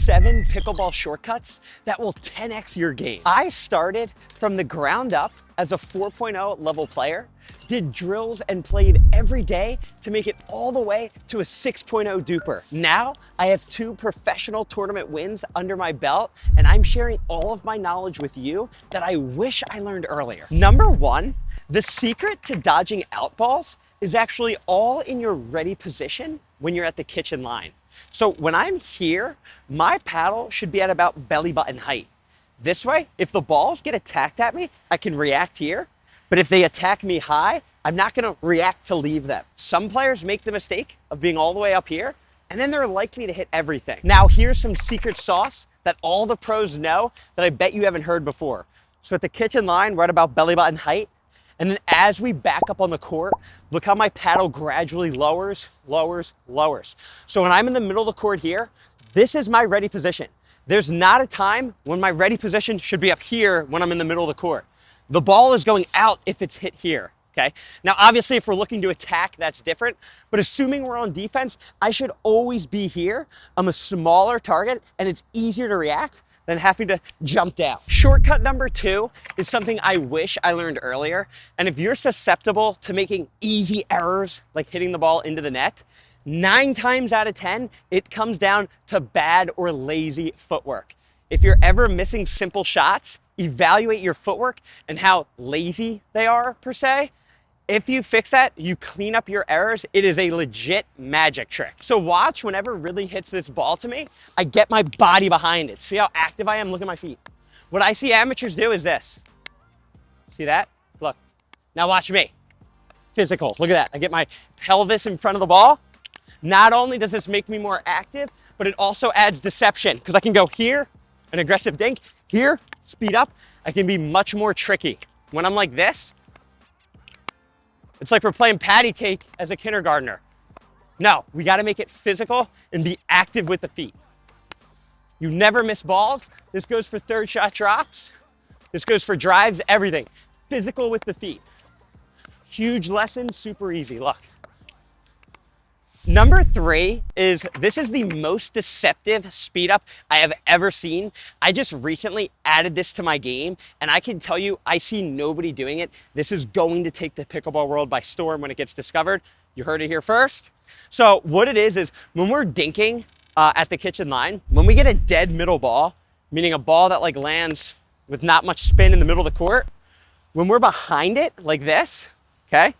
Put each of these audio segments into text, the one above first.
7 pickleball shortcuts that will 10x your game. I started from the ground up as a 4.0 level player, did drills and played every day to make it all the way to a 6.0 duper. Now I have 2 professional tournament wins under my belt, and I'm sharing all of my knowledge with you that I wish I learned earlier. Number 1, the secret to dodging out balls is actually all in your ready position when you're at the kitchen line. So when I'm here, my paddle should be at about belly button height. This way, if the balls get attacked at me, I can react here. But if they attack me high, I'm not gonna react to leave them. Some players make the mistake of being all the way up here, and then they're likely to hit everything. Now here's some secret sauce that all the pros know that I bet you haven't heard before. So at the kitchen line, right about belly button height, and then as we back up on the court, look how my paddle gradually lowers, lowers, lowers. So when I'm in the middle of the court here, this is my ready position. There's not a time when my ready position should be up here when I'm in the middle of the court. The ball is going out if it's hit here, okay? Now, obviously, if we're looking to attack, that's different. But assuming we're on defense, I should always be here. I'm a smaller target, and it's easier to react than having to jump down. Shortcut number 2 is something I wish I learned earlier. And if you're susceptible to making easy errors, like hitting the ball into the net, 9 times out of 10, it comes down to bad or lazy footwork. If you're ever missing simple shots, evaluate your footwork and how lazy they are, per se. If you fix that, you clean up your errors, it is a legit magic trick. So watch whenever Ridley hits this ball to me, I get my body behind it. See how active I am? Look at my feet. What I see amateurs do is this. See that? Look. Now watch me. Physical. Look at that. I get my pelvis in front of the ball. Not only does this make me more active, but it also adds deception because I can go here, an aggressive dink, here, speed up. I can be much more tricky. When I'm like this, it's like we're playing patty cake as a kindergartner. No, we got to make it physical and be active with the feet. You never miss balls. This goes for third shot drops. This goes for drives, everything. Physical with the feet. Huge lesson, super easy. Look. Number 3 is, this is the most deceptive speed up I have ever seen. I just recently added this to my game, and I can tell you, I see nobody doing it. This is going to take the pickleball world by storm when it gets discovered. You heard it here first. So what it is when we're dinking at the kitchen line, when we get a dead middle ball, meaning a ball that like lands with not much spin in the middle of the court, when we're behind it like this, okay?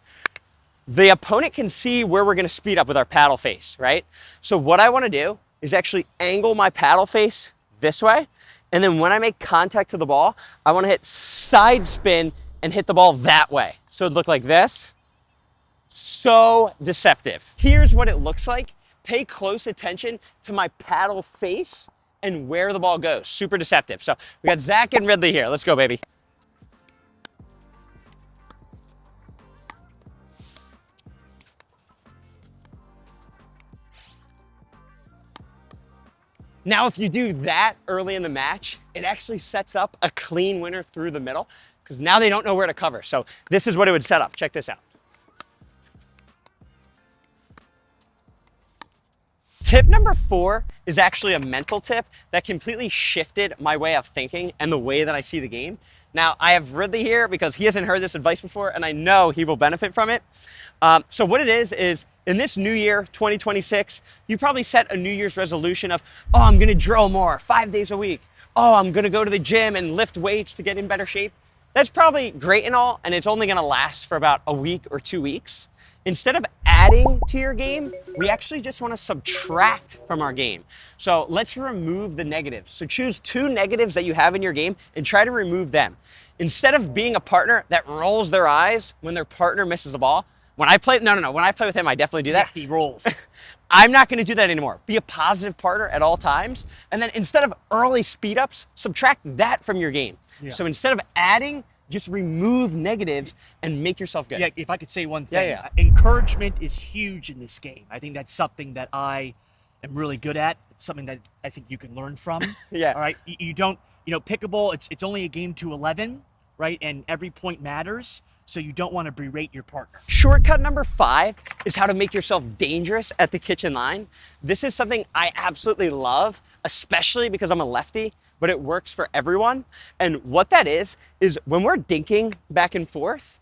The opponent can see where we're gonna speed up with our paddle face, right? So what I wanna do is actually angle my paddle face this way, and then when I make contact to the ball, I wanna hit side spin and hit the ball that way. So it'd look like this. So deceptive. Here's what it looks like. Pay close attention to my paddle face and where the ball goes. Super deceptive. So we got Zach and Ridley here. Let's go, baby. Now, if you do that early in the match, it actually sets up a clean winner through the middle because now they don't know where to cover. So this is what it would set up. Check this out. Tip number 4 is actually a mental tip that completely shifted my way of thinking and the way that I see the game. Now, I have Ridley here because he hasn't heard this advice before, and I know he will benefit from it. So what it is in this new year, 2026, you probably set a New Year's resolution of, oh, I'm gonna drill more 5 days a week. Oh, I'm gonna go to the gym and lift weights to get in better shape. That's probably great and all, and it's only gonna last for about a week or 2 weeks. Instead of adding to your game, we actually just wanna subtract from our game. So let's remove the negatives. So choose 2 negatives that you have in your game and try to remove them. Instead of being a partner that rolls their eyes when their partner misses a ball, when I play with him, I definitely do that. Yeah, he rolls. I'm not gonna do that anymore. Be a positive partner at all times. And then instead of early speed ups, subtract that from your game. Yeah. So instead of adding, just remove negatives and make yourself good. Yeah, if I could say one thing, encouragement is huge in this game. I think that's something that I am really good at. It's something that I think you can learn from. Yeah. All right, you don't, pickleball, it's only a game to 11, right? And every point matters. so you don't want to berate your partner. Shortcut number 5 is how to make yourself dangerous at the kitchen line. This is something I absolutely love, especially because I'm a lefty, but it works for everyone. And what that is when we're dinking back and forth,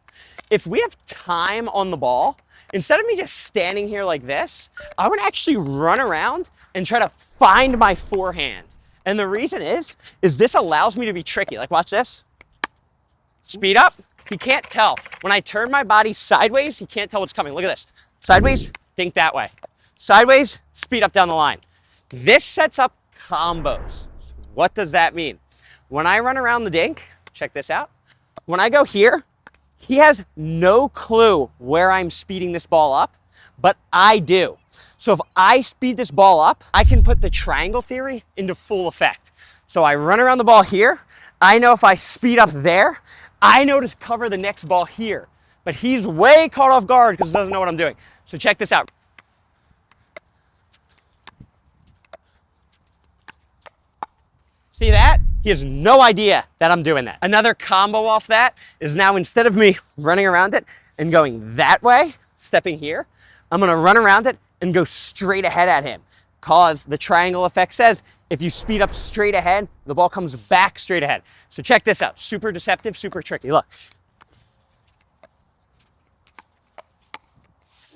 if we have time on the ball, instead of me just standing here like this, I would actually run around and try to find my forehand. And the reason is this allows me to be tricky. Like, watch this. Speed up. He can't tell. When I turn my body sideways, he can't tell what's coming. Look at this. Sideways, dink that way. Sideways, speed up down the line. This sets up combos. What does that mean? When I run around the dink, check this out. When I go here, he has no clue where I'm speeding this ball up, but I do. So if I speed this ball up, I can put the triangle theory into full effect. So I run around the ball here. I know if I speed up there, I know to cover the next ball here. But he's way caught off guard because he doesn't know what I'm doing. So check this out. See that? He has no idea that I'm doing that. Another combo off that is now instead of me running around it and going that way, stepping here, I'm gonna run around it and go straight ahead at him. Cause the triangle effect says if you speed up straight ahead, the ball comes back straight ahead. So check this out, super deceptive, super tricky. Look.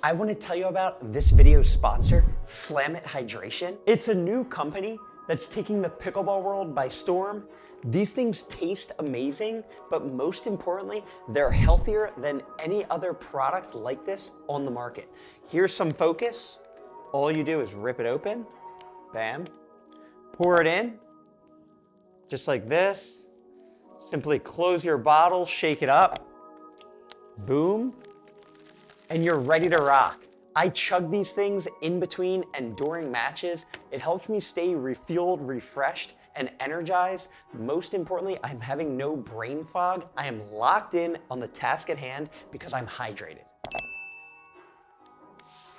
I want to tell you about this video's sponsor, Slam It Hydration. It's a new company that's taking the pickleball world by storm. These things taste amazing, but most importantly, they're healthier than any other products like this on the market. Here's some focus. All you do is rip it open, bam, pour it in, just like this. Simply close your bottle, shake it up, boom, and you're ready to rock. I chug these things in between and during matches. It helps me stay refueled, refreshed, and energized. Most importantly, I'm having no brain fog. I am locked in on the task at hand because I'm hydrated.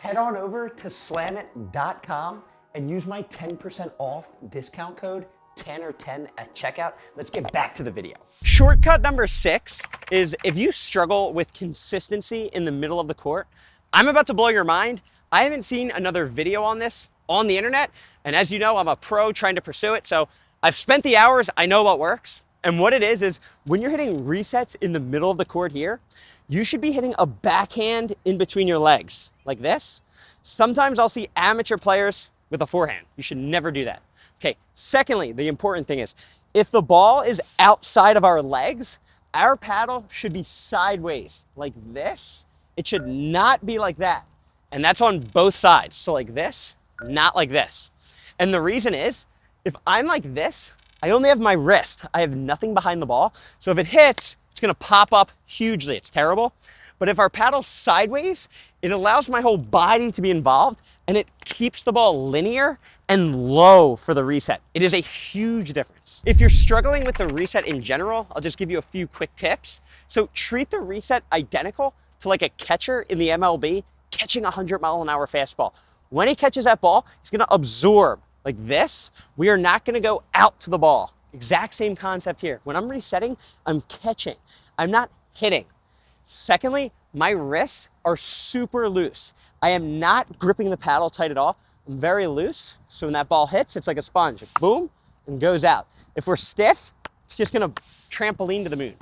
Head on over to slamit.com and use my 10% off discount code tanner10 at checkout. Let's get back to the video. Shortcut number 6 is if you struggle with consistency in the middle of the court, I'm about to blow your mind. I haven't seen another video on this on the internet. And as you know, I'm a pro trying to pursue it. So I've spent the hours, I know what works. And what it is when you're hitting resets in the middle of the court here, you should be hitting a backhand in between your legs like this. Sometimes I'll see amateur players with a forehand. You should never do that. Okay, secondly, the important thing is if the ball is outside of our legs, our paddle should be sideways like this. It should not be like that. And that's on both sides. So like this, not like this. And the reason is, if I'm like this, I only have my wrist. I have nothing behind the ball. So if it hits, it's gonna pop up hugely. It's terrible. But if our paddle's sideways, it allows my whole body to be involved and it keeps the ball linear and low for the reset. It is a huge difference. If you're struggling with the reset in general, I'll just give you a few quick tips. So treat the reset identical to like a catcher in the MLB catching a 100-mile-an-hour fastball. When he catches that ball, he's gonna absorb like this. We are not gonna go out to the ball. Exact same concept here. When I'm resetting, I'm catching. I'm not hitting. Secondly, my wrists are super loose. I am not gripping the paddle tight at all. I'm very loose. So when that ball hits, it's like a sponge. Boom, and goes out. If we're stiff, it's just gonna trampoline to the moon.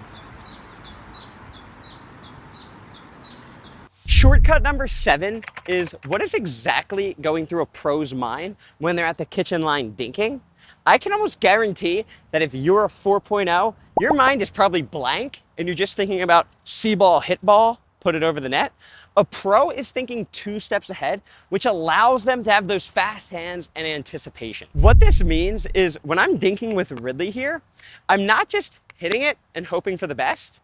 Shortcut number 7 is what is exactly going through a pro's mind when they're at the kitchen line dinking. I can almost guarantee that if you're a 4.0, your mind is probably blank and you're just thinking about see ball, hit ball, put it over the net. A pro is thinking 2 steps ahead, which allows them to have those fast hands and anticipation. What this means is when I'm dinking with Ridley here, I'm not just hitting it and hoping for the best.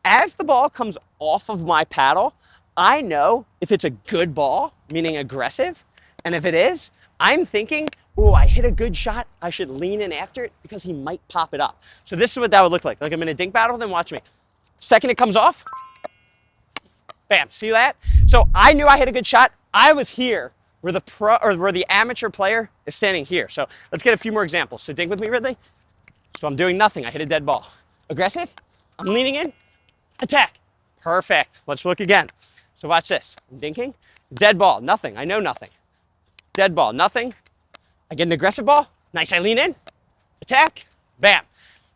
As the ball comes off of my paddle, I know if it's a good ball, meaning aggressive, and if it is, I'm thinking, oh, I hit a good shot, I should lean in after it because he might pop it up. So this is what that would look like. Like I'm in a dink battle, then watch me. Second it comes off, bam, see that? So I knew I hit a good shot. I was here where the pro or where the amateur player is standing here. So let's get a few more examples. So dink with me, Ridley. So I'm doing nothing, I hit a dead ball. Aggressive, I'm leaning in, attack. Perfect. Let's look again. So watch this. I'm dinking. Dead ball, nothing. I know nothing. Dead ball, nothing. I get an aggressive ball. Nice, I lean in. Attack. Bam.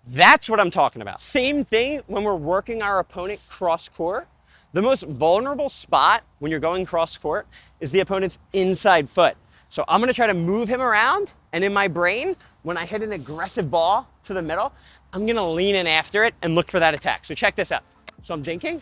That's what I'm talking about. Same thing when we're working our opponent cross court. The most vulnerable spot when you're going cross court is the opponent's inside foot. So I'm gonna try to move him around, and in my brain, when I hit an aggressive ball to the middle, I'm gonna lean in after it and look for that attack. So check this out. So I'm dinking,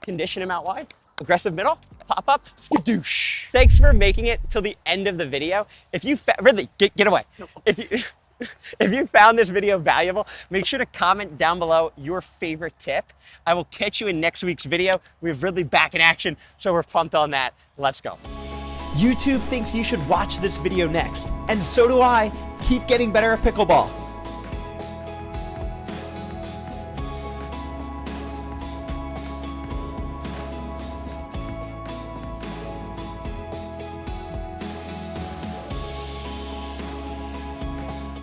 condition him out wide, aggressive middle, pop up, skadoosh. Thanks for making it till the end of the video. If you, Ridley, get away. If you found this video valuable, make sure to comment down below your favorite tip. I will catch you in next week's video. We have Ridley back in action, so we're pumped on that. Let's go. YouTube thinks you should watch this video next, and so do I. Keep getting better at pickleball.